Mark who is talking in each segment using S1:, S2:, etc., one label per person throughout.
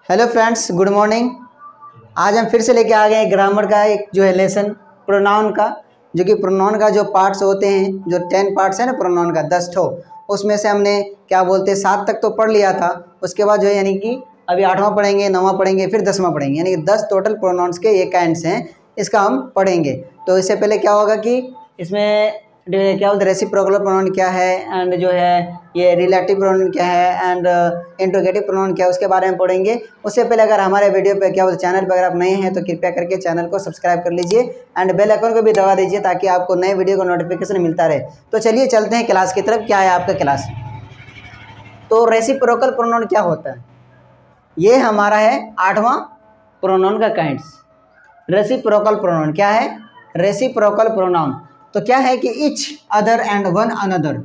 S1: Hello friends, good morning. आज हम फिर से लेके आ गए ग्रामर का एक जो है लेसन प्रोनाउन का, जो कि प्रोनाउन का जो पार्ट्स होते हैं, जो 10 पार्ट्स है ना प्रोनाउन का 10 ठो, उसमें से हमने क्या बोलते हैं 7 तक तो पढ़ लिया था। उसके बाद जो है यानी कि अभी 8वां पढ़ेंगे, 9वां पढ़ेंगे, फिर 10वां पढ़ेंगे, यानी कि 10 टोटल प्रोनाउंस के ये काइंड्स हैं, इसका हम पढ़ेंगे। तो इससे पहले क्या होगा कि इसमें क्या बोलते हैं रेसिप्रोकल प्रोनाउन क्या है, एंड जो है ये रिलेटिव प्रोनाउन क्या है, एंड इंट्रोगेटिव प्रोनाउन क्या है, उसके बारे में पढ़ेंगे। उससे पहले अगर हमारे वीडियो पे क्या बोलते चैनल पर अगर आप नए हैं तो कृपया करके चैनल को सब्सक्राइब कर लीजिए एंड बेल आइकन को भी दबा दीजिए ताकि आपको नए वीडियो का नोटिफिकेशन मिलता रहे। तो चलिए चलते हैं क्लास की तरफ। क्या है आपका क्लास? तो रेसिप्रोकल प्रोनाउन क्या होता है? ये हमारा है 8वां प्रोनाउन का काइंड्स। रेसिप्रोकल प्रोनाउन क्या है? रेसिप्रोकल प्रोनाउन तो क्या है कि each other and one another,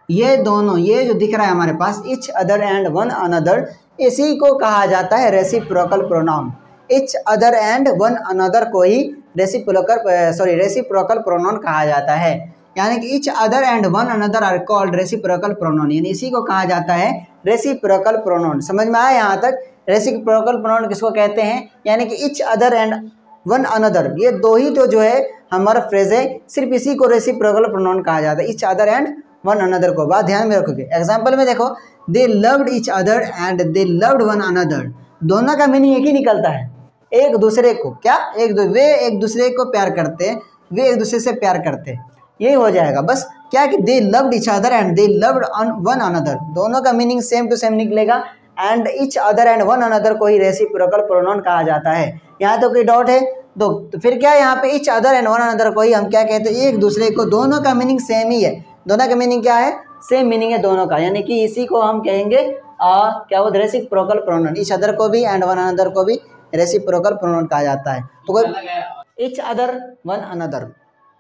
S1: ये दोनों, ये जो दिख रहा है हमारे पास each other and one another, इसी को कहा जाता है reciprocal pronoun. Each other and one another को ही रेसिप्रोकल प्रोनाउन कहा जाता है। यानी कि each other and one another are called reciprocal pronoun, यानी इसी को कहा जाता है रेसिप्रोकल प्रोनाउन। समझ में आया यहाँ तक? रेसिप्रोकल प्रोनाउन किसको कहते हैं? यानी कि each other and one another, ये दो ही तो जो है हमारा फ्रेज है, सिर्फ इसी को रेसिप्रोकल प्रोनाउन कहा जाता है, etch other and one another को। बात ध्यान में रखोगे। एग्जाम्पल में देखो, they loved etch other and they loved one another, दोनों का मीनिंग एक ही निकलता है, एक दूसरे को क्या वे एक दूसरे को प्यार करते, वे एक दूसरे से प्यार करते, यही हो जाएगा बस। क्या कि they loved etch other and they loved one another, दोनों का मीनिंग सेम टू सेम निकलेगा, and each other and one another को ही रेसिप्रोकल प्रोनाउन कहा जाता है। यहाँ तो कोई डाउट है? तो फिर क्या है यहाँ पे etch other and one another को ही हम क्या कहते हैं? एक दूसरे को, दोनों का मीनिंग सेम ही है, दोनों का मीनिंग क्या है? सेम मीनिंग है दोनों का, यानी कि इसी को हम कहेंगे क्या वो रेसिप्रोकल प्रोनाउन। इच अदर को भी एंड वन अनदर को भी रेसिप्रोकल प्रोनाउन कहा जाता है। तो कोई इच अदर वन अनदर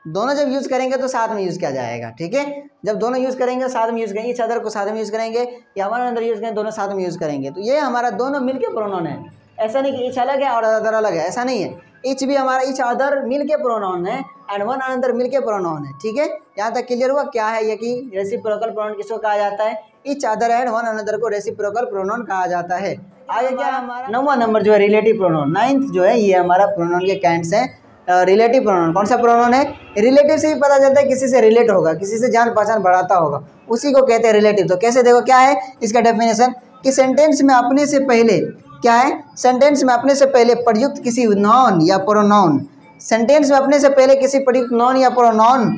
S1: दोनों जब यूज करेंगे तो साथ में यूज किया जाएगा, ठीक है? जब दोनों यूज करेंगे साथ में यूज करेंगे, इच अदर को साथ में यूज करेंगे या वन अनदर यूज करेंगे, दोनों साथ में यूज करेंगे। तो ये हमारा दोनों मिलके प्रोनाउन है, ऐसा नहीं कि इच अलग है और अदर अलग है, ऐसा नहीं है। इच भी हमारा इच अदर मिलके प्रोनाउन है एंड वन अनदर मिलके प्रोनाउन है, ठीक है? यहाँ तक क्लियर हुआ? क्या है ये कि रेसिप्रोकल प्रोनाउन किसको कहा जाता है? Etch other and one another को रेसिप्रोकल प्रोनाउन कहा जाता है। आगे क्या हमारा 9वां नंबर जो है रिलेटिव प्रोनाउन। 9th जो है ये हमारा प्रोनाउन के काइंड्स हैं। रिलेटिव प्रोनाउन कौन सा प्रोनाउन है? रिलेटिव से ही पता चलता है किसी से रिलेट होगा, किसी से जान पहचान बढ़ाता होगा, उसी को कहते हैं रिलेटिव। तो कैसे? देखो क्या है इसका डेफिनेशन कि सेंटेंस में अपने से पहले क्या है? सेंटेंस में अपने से पहले प्रयुक्त किसी नॉन या प्रोनाउन, सेंटेंस में अपने से पहले किसी प्रयुक्त नॉन या प्रोनाउन,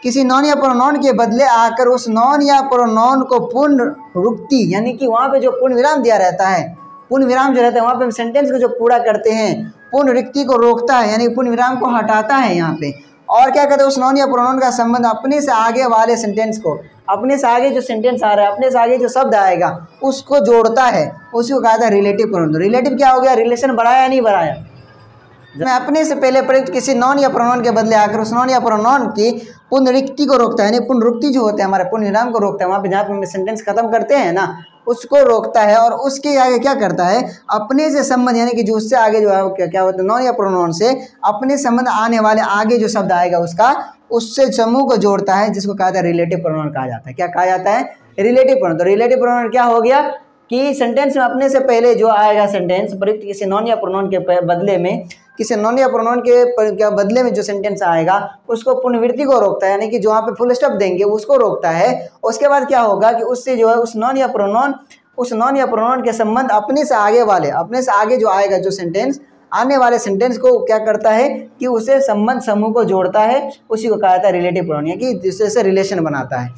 S1: किसी नॉन या प्रोनाउन के बदले आकर उस नॉन या प्रोनाउन को पुनरुक्ति, यानी कि वहाँ पे जो पूर्ण विराम दिया रहता है, पूर्ण विराम जो रहता है वहाँ पे सेंटेंस को जो पूरा करते हैं, पुनरुक्ति को रोकता है, यानी पूर्ण विराम को हटाता है यहाँ पे। और क्या कहते हैं? उस नॉन या प्रोनाउन का संबंध अपने से आगे वाले सेंटेंस को, अपने से आगे जो सेंटेंस आ रहा है, अपने से आगे जो शब्द आएगा उसको जोड़ता है, उसी को कहा था रिलेटिव प्रोनाउन। रिलेटिव क्या हो गया? रिलेशन बढ़ाया या नहीं बढ़ाया? मैं अपने से पहले प्रयुक्त किसी नॉन या प्रोनाउन के बदले आकर उस नॉन या प्रोनाउन की पुनरुक्ति को रोकता है, यानी पुनरुक्ति जो होता है हमारे पूर्ण विराम को रोकता है, वहाँ पे जहाँ पे हम सेंटेंस खत्म करते हैं ना उसको रोकता है, और उसके आगे क्या करता है? अपने से संबंध, यानी कि जो उससे आगे जो है क्या होता है नॉन या प्रोनाउन से अपने संबंध आने वाले आगे जो शब्द आएगा उसका, उससे समूह को जोड़ता है, जिसको कहा जाता है रिलेटिव प्रोनाउन कहा जाता है। क्या कहा जाता है? Relative pronoun. तो रिलेटिव प्रोनाउन क्या हो गया कि सेंटेंस में अपने से पहले जो आएगा सेंटेंस प्रयुक्त किसी नॉन या प्रोनाउन के बदले में, किसी नॉन या प्रोनाउन के बदले में जो सेंटेंस आएगा उसको पुनर्वृत्ति को रोकता है, यानी कि जो वहाँ पे फुल स्टॉप देंगे उसको रोकता है। उसके बाद क्या होगा कि उससे जो है उस नॉन या प्रोनाउन के संबंध अपने से आगे वाले, अपने से आगे जो आएगा जो सेंटेंस, आने वाले सेंटेंस को क्या करता है कि उसे संबंध समूह को जोड़ता है, उसी को कहा जाता है रिलेटिव प्रोनाउन, यानी कि दूसरे से रिलेशन बनाता है।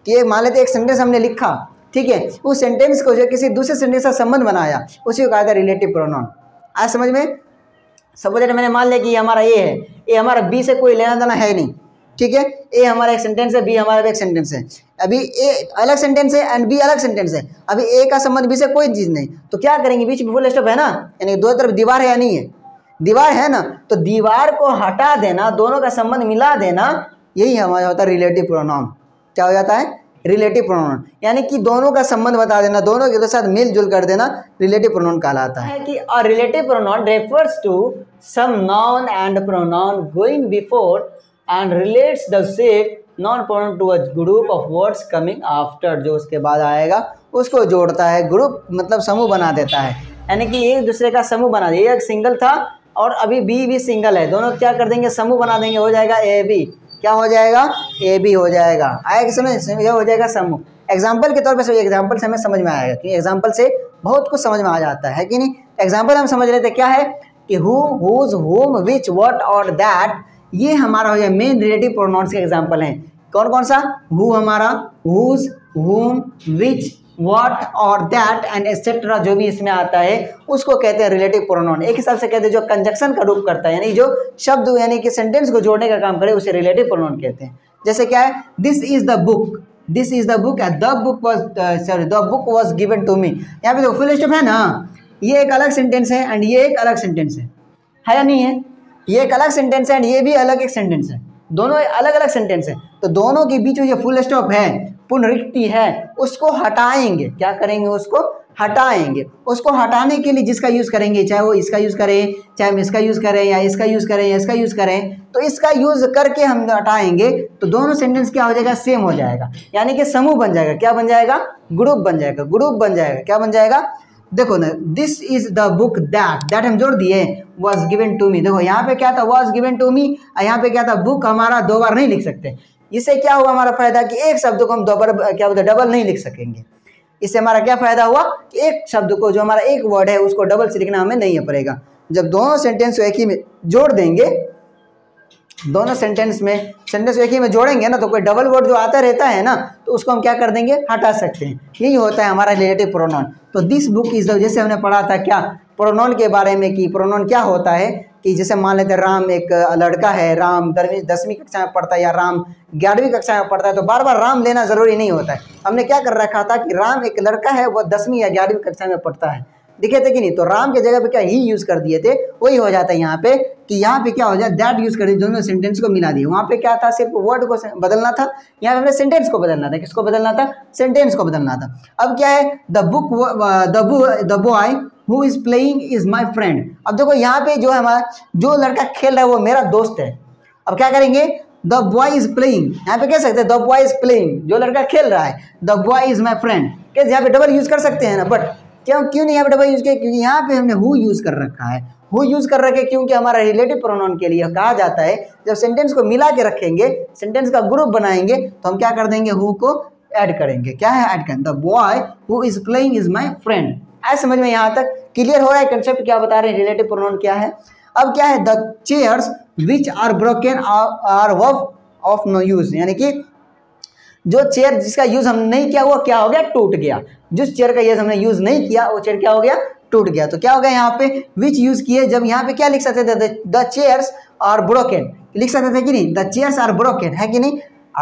S1: कि मान लेते एक सेंटेंस हमने लिखा, ठीक है, उस सेंटेंस को जो किसी दूसरे सेंटेंस का संबंध बनाया, उसी को कहा जाता है रिलेटिव प्रोनाउन। आज समझ में? सपोज मैंने मान लिया कि हमारा ए है, ए हमारा बी से कोई लेना देना है नहीं, ठीक है? ए हमारा एक सेंटेंस है, बी हमारा एक सेंटेंस है। अभी ए अलग सेंटेंस है एंड बी अलग सेंटेंस है, अभी ए का संबंध बी से कोई चीज़ नहीं, तो क्या करेंगे? बीच में फुल स्टॉप है ना, यानी दो तरफ दीवार है या नहीं है? दीवार है ना, तो दीवार को हटा देना, दोनों का संबंध मिला देना, यही हमारा होता है रिलेटिव प्रोनाउन। क्या हो जाता है? रिलेटिव प्रोनाउन, यानी कि दोनों का संबंध बता देना, दोनों के साथ मिल जुल कर देना, रिलेटिव प्रोनाउन कहलाता है। कि a relative pronoun refers to some noun and pronoun going before and relates the same noun pronoun to a group of words coming after, जो उसके बाद आएगा उसको जोड़ता है, ग्रुप मतलब समूह बना देता है। यानी कि एक दूसरे का समूह बना दिया। एक सिंगल था और अभी बी भी सिंगल है, दोनों क्या कर देंगे, समूह बना देंगे, हो जाएगा ए बी। क्या हो जाएगा, ए बी हो जाएगा। आएगा समझ, ये हो जाएगा समूह। एग्जाम्पल के तौर पर एग्जाम्पल से हमें समझ में आएगा, क्योंकि एग्जाम्पल से बहुत कुछ समझ में आ जाता है कि नहीं। एग्जाम्पल हम समझ लेते क्या है कि हु, हुज, हुम, विच, व्हाट और दैट, ये हमारा हो जाए मेन रिलेटिव प्रोनाउंस के एग्जाम्पल हैं। कौन कौन सा, हु हमारा, हुज, हुम, विच, व्हाट और दैट एंड एक्सेट्रा, जो भी इसमें आता है उसको कहते हैं रिलेटिव प्रोनाउन। एक हिसाब से कहते हैं जो कंजक्शन का रूप करता है, यानी जो शब्द यानी कि सेंटेंस को जोड़ने का काम करे, उसे रिलेटिव प्रोनाउन कहते हैं। जैसे क्या है, this is the book, this is the book, the book was given to me. यहाँ पे तो फुल स्टॉप है ना, ये एक अलग सेंटेंस है एंड ये एक अलग सेंटेंस है या नहीं है। ये एक अलग सेंटेंस है एंड ये भी अलग एक सेंटेंस है, दोनों अलग अलग सेंटेंस है। तो दोनों के बीच में जो फुल स्टॉप है, पुनरुक्ति है, उसको हटाएंगे। क्या करेंगे, उसको हटाएंगे। उसको हटाने के लिए जिसका यूज़ करेंगे, चाहे वो इसका यूज़ करें, चाहे हम इसका यूज़ करें, या इसका यूज़ करें, या इसका यूज़ करें, तो इसका यूज़ करके हम हटाएंगे तो दोनों सेंटेंस क्या हो जाएगा, सेम हो जाएगा, यानी कि समूह बन जाएगा। क्या बन जाएगा, ग्रुप बन जाएगा, ग्रुप बन जाएगा। क्या बन जाएगा, देखो ना, this is the book that हम जोड़ दिए, वॉज गिवन टू मी। देखो यहाँ पे क्या था, वॉज गिवन टू मी, यहाँ पे क्या था, बुक हमारा दो बार नहीं लिख सकते। इससे क्या हुआ हमारा फायदा कि एक शब्द को हम दो बार क्या बोलते हैं, डबल नहीं लिख सकेंगे। इससे हमारा क्या फायदा हुआ कि एक शब्द को, जो हमारा एक वर्ड है, उसको डबल से लिखना हमें नहीं पड़ेगा। जब दोनों सेंटेंस को एक ही में जोड़ देंगे, दोनों सेंटेंस एक ही में जोड़ेंगे ना, तो कोई डबल वर्ड जो आता रहता है ना, तो उसको हम क्या कर देंगे, हटा सकते हैं। यही होता है हमारा रिलेटिव प्रोनाउन। तो दिस बुक इज द, जैसे हमने पढ़ा था क्या प्रोनाउन के बारे में कि प्रोनाउन क्या होता है, कि जैसे मान लेते हैं राम एक लड़का है, राम 10वीं कक्षा में पढ़ता है, या राम 11वीं कक्षा में पढ़ता है, तो बार बार राम लेना जरूरी नहीं होता है। हमने क्या कर रखा था कि राम एक लड़का है, वो 10वीं या 11वीं कक्षा में पढ़ता है, दिखे थे कि नहीं। तो राम के जगह पे क्या ही यूज़ कर दिए थे, वही हो जाता है यहाँ पे कि यहाँ पे क्या हो जाए, दैट यूज़ कर दिए, दोनों सेंटेंस को मिला दिए। वहाँ पे क्या था, सिर्फ वर्ड को बदलना था, यहाँ पे हमने सेंटेंस को बदलना था। किसको बदलना था, सेंटेंस को बदलना था। अब क्या है, the boy who is playing is my friend. अब देखो यहाँ पे जो है हमारा, जो लड़का खेल रहा है वो मेरा दोस्त है। अब क्या करेंगे, द बॉय इज प्लेइंग, यहाँ पे कह सकते हैं द बॉय इज प्लेइंग, जो लड़का खेल रहा है, the boy is my friend. कैसे, यहाँ पे डबल यूज कर सकते हैं ना, बट क्यों नहीं यहाँ पे डबल यूज किया, क्योंकि यहाँ पे हमने हु यूज कर रखा है। हु यूज कर रखे क्योंकि हमारा रिलेटिव प्रोनाउन के लिए कहा जाता है, जब सेंटेंस को मिला के रखेंगे, सेंटेंस का ग्रुप बनाएंगे, तो हम क्या कर देंगे, हु को ऐड करेंगे। क्या है, ऐड करेंगे, the boy who is playing is my friend. ऐसे समझ में यहाँ तक क्लियर हो रहा है कंसेप्ट, क्या बता रहे हैं, रिलेटिव प्रोनाउन क्या है। अब क्या है, the chairs which are broken are of no use, यानी कि जो चेयर जिसका यूज हम नहीं किया, वो क्या हो गया, टूट गया। जिस चेयर का हमने यूज नहीं किया, वो चेयर क्या हो गया, टूट गया। तो क्या हो गया यहाँ पे, विच यूज किए, जब यहाँ पे क्या लिख सकते थे, द चेयर्स आर ब्रोकन लिख सकते थे कि नहीं, द चेयर्स आर ब्रोकन है कि नहीं।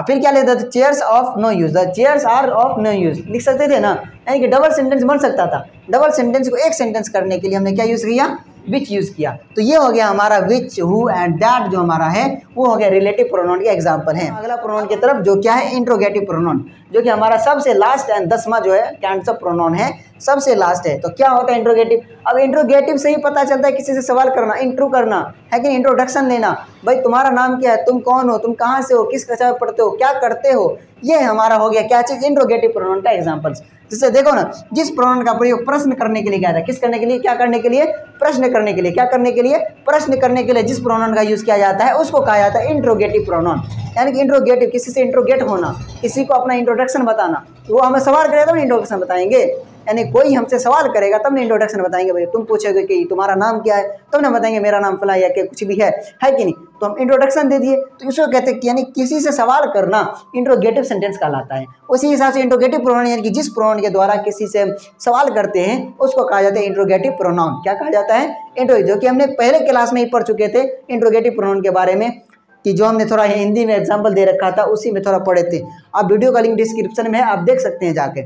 S1: फिर क्या लेते थे, chairs of no use, the chairs are of no use लिख सकते थे ना, यानी कि डबल सेंटेंस बन सकता था। डबल सेंटेंस को एक सेंटेंस करने के लिए हमने क्या यूज किया, विच यूज किया। तो ये हो गया हमारा विच, हु एंड दैट जो हमारा है, वो हो गया रिलेटिव प्रोनाउन के एग्जांपल है। अगला प्रोनाउन की तरफ जो क्या है, इंट्रोगेटिव प्रोनाउन, जो कि हमारा सबसे लास्ट एंड 10वां जो है कैंट्स ऑफ प्रोनाउन है, सबसे लास्ट है। तो क्या होता है इंट्रोगेटिव। अब इंट्रोगेटिव से ही पता चलता है किसी से सवाल करना, इंट्रो करना है कि इंट्रोडक्शन लेना। भाई तुम्हारा नाम क्या है, तुम कौन हो, तुम कहाँ से हो, किस कक्षा में पढ़ते हो, क्या करते हो, ये हमारा हो गया क्या चीज़, इंट्रोगेटिव प्रोनाउन का एग्जांपल्स। जिससे देखो ना, जिस प्रोनाउन का प्रयोग प्रश्न करने के लिए किया जाता है, किस करने के लिए, क्या करने के लिए, प्रश्न करने के लिए, क्या करने के लिए, प्रश्न करने के लिए जिस प्रोनाउन का यूज़ किया जाता है, उसको कहा जाता है इंट्रोगेटिव प्रोनाउन। यानी कि इंट्रोगेटिव, किसी से इंट्रोगेट होना, किसी को अपना इंट्रोडक्शन बताना। वो हमें सवाल करेगा तो इंट्रोडक्शन बताएंगे, यानी कोई हमसे सवाल करेगा तब ने इंट्रोडक्शन बताएंगे। भाई तुम पूछोगे कि तुम्हारा नाम क्या है, तब ने बताएंगे मेरा नाम फला या कुछ भी है कि नहीं। तो हम इंट्रोडक्शन दे दिए, तो इसको कहते हैं यानी किसी से सवाल करना इंट्रोगेटिव सेंटेंस कहलाता है। उसी हिसाब से इंट्रोगेटिव प्रोनाउन, यानी कि जिस प्रोनाउन के द्वारा किसी से सवाल करते हैं, उसको कहा जाता है इंट्रोगेटिव प्रोनाउन। क्या कहा जाता है, इंट्रोगेटिव, जो कि हमने पहले क्लास में ही पढ़ चुके थे इंट्रोगेटिव प्रोनाउन के बारे में, कि जो हमने थोड़ा हिंदी में एग्जाम्पल दे रखा था, उसी में थोड़ा पढ़े थे। आप वीडियो का लिंक डिस्क्रिप्शन में है, आप देख सकते हैं जाके।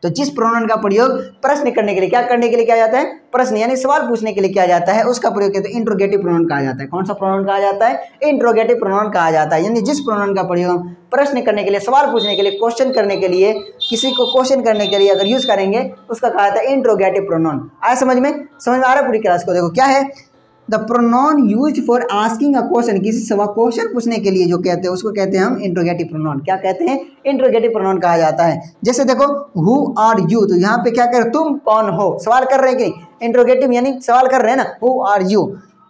S1: तो जिस प्रोनाउन का प्रयोग प्रश्न करने के लिए, क्या करने के लिए किया जाता है, प्रश्न यानी सवाल पूछने के लिए किया जाता है, उसका प्रयोग कहते हैं इंट्रोगेटिव प्रोनाउन कहा जाता है। कौन सा प्रोनाउन कहा जाता है, इंट्रोगेटिव प्रोनाउन कहा जाता है। यानी जिस प्रोनाउन का प्रयोग प्रश्न करने के लिए, सवाल पूछने के लिए, क्वेश्चन करने के लिए, किसी को क्वेश्चन करने के लिए अगर यूज करेंगे, उसका कहा जाता है इंट्रोगेटिव प्रोनाउन। आया समझ में आ रहा है पूरी क्लास को। देखो क्या है, the pronoun used for asking a question, किसी से क्वेश्चन पूछने के लिए जो कहते हैं उसको कहते हैं हम इंट्रोगेटिव प्रोनाउन। क्या कहते हैं? इंट्रोगेटिव प्रोनाउन कहा जाता है। जैसे देखो हु आर यू, तो यहाँ पे क्या कर, तुम कौन हो, सवाल कर रहे हैं कि इंट्रोगेटिव यानी सवाल कर रहे हैं ना, who are you.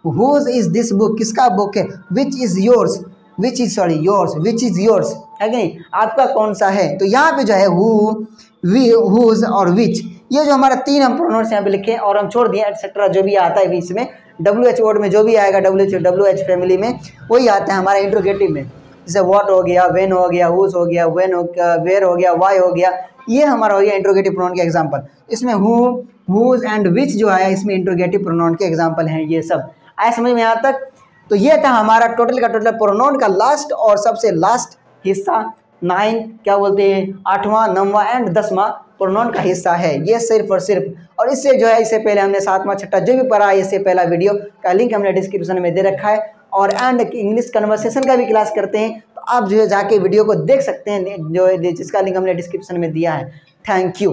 S1: Whose is this book, किसका बुक है। Which is yours, which is sorry yours, which is yours, है कि नहीं, आपका कौन सा है। तो यहाँ पे जो है हु, वी, हुज और विच, ये जो हमारा 3 हम प्रोनाउंस यहाँ पे लिखे और हम छोड़ दिए एक्सेट्रा, जो भी आता है बीच में WH वर्ड में जो भी आएगा, WH फैमिली में वही आता है हमारा इंट्रोगेटिव में। जैसे व्हाट हो गया, व्हेन हो गया, हुज हो गया, व्हेन हो गया, वेयर हो गया, व्हाई हो गया, ये हमारा हो गया इंट्रोगेटिव प्रोनाउन के एग्जांपल। इसमें हु, हुज एंड विच जो आया इसमें इंट्रोगेटिव प्रोनाउन के एग्जांपल हैं ये सब। आए समझ में यहाँ तक? तो ये था हमारा टोटल का टोटल प्रोनाउन का लास्ट और सबसे लास्ट हिस्सा, 9 क्या बोलते हैं 8वां 9वां एंड 10वां प्रोनाउन का हिस्सा है ये सिर्फ और सिर्फ। और इससे जो है इससे पहले हमने 7वां 6वां जो भी पढ़ा है इससे पहला वीडियो का लिंक हमने डिस्क्रिप्शन में दे रखा है। और एंड इंग्लिश कन्वर्सेशन का भी क्लास करते हैं, तो आप जो है जाके वीडियो को देख सकते हैं, जो जिसका लिंक हमने डिस्क्रिप्शन में दिया है। Thank you.